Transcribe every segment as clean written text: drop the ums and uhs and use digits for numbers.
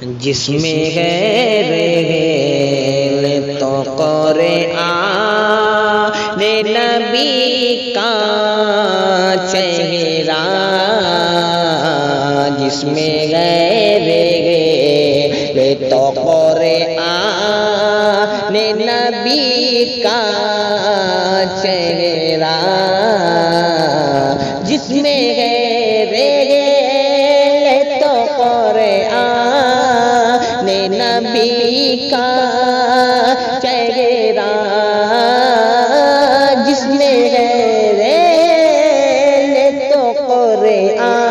جس میں غیر تو قرآن نبی کا چہرہ، جس میں غیر تو قرآن نبی کا چہرہ، جس میں غیر تو قرآن نبی کا چہرہ، جس میں غیر تو قرآن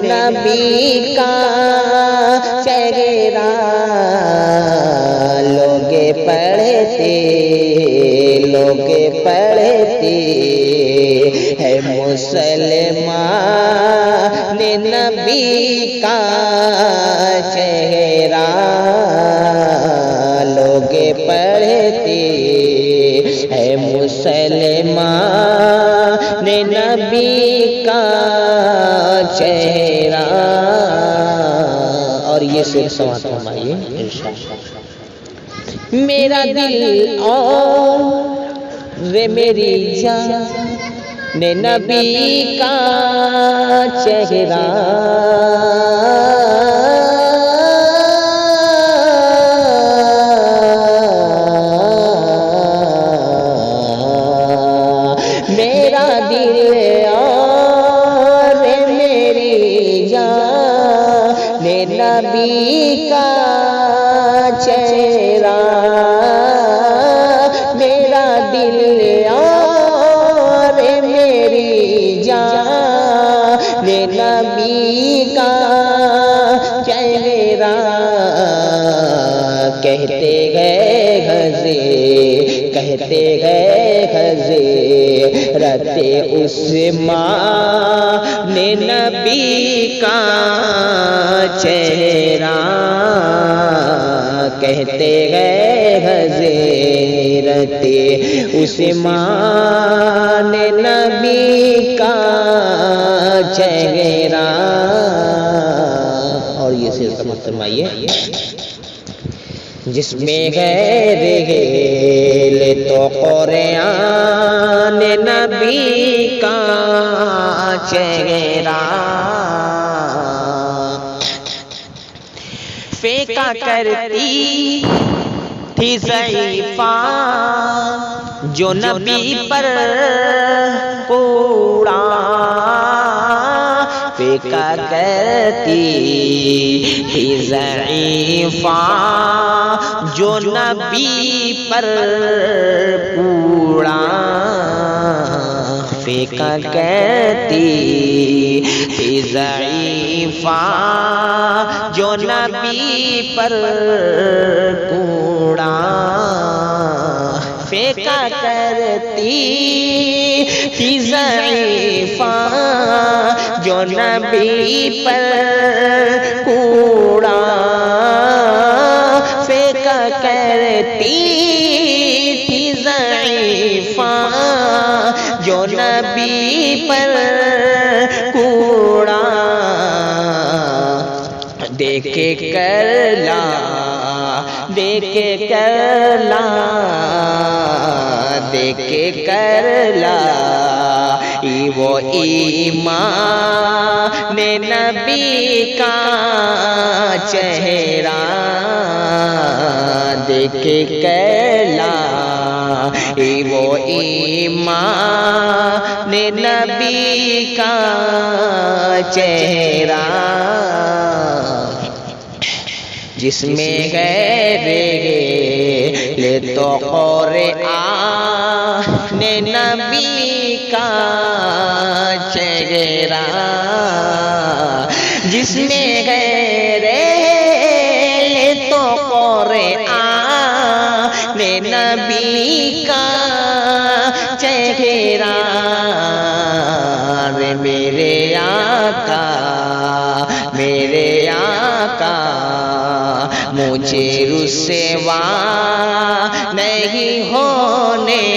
نبی کا چہرہ، لوگ پڑھتے ہے مسلمان نبی کا چہرہ، لوگ پڑھتے ہے مسلمان نبی کا چہرہ۔ اور یہ صرف سماعت فرمائیے میرا دل اور میری جان نبی کا چہرہ، میرا دل اور میری جان نبی کا چہرہ، میرا دل اور میری جان نبی کا چہرہ، کہتے گئے رہتے عثمان نبی کا چہرہ، کہتے گئے حضرت عثمان نبی کا چہرہ۔ اور یہ سلسلہ فرمائیے جس میں غیر تو قرآن نبی کا چہرہ، پھینکا کرتی تھی ضعیفہ جو نبی پر کوڑا، پھینکا کرتی تھی ضعیفہ جو نبی پر کوڑا، پھینکا کرتی تھی ضعیفہ جو نبی پر کوڑا، پھینکا کرتی تھی ضعیفہ جو نبی پر کوڑا، پھینکا کرتی تھی ضعیفہ جو نبی پر کوڑا، دیکھ کرلا وہ ایمان نبی کا چہرہ، دیکھ کرلا وہ ایمان نبی کا چہرہ، جس میں غیر تو قرآن نبی کا چہرہ، جس میں غیر تو قرآن نبی کا چہرہ، میرے آقا مجھے رسوا نہیں ہونے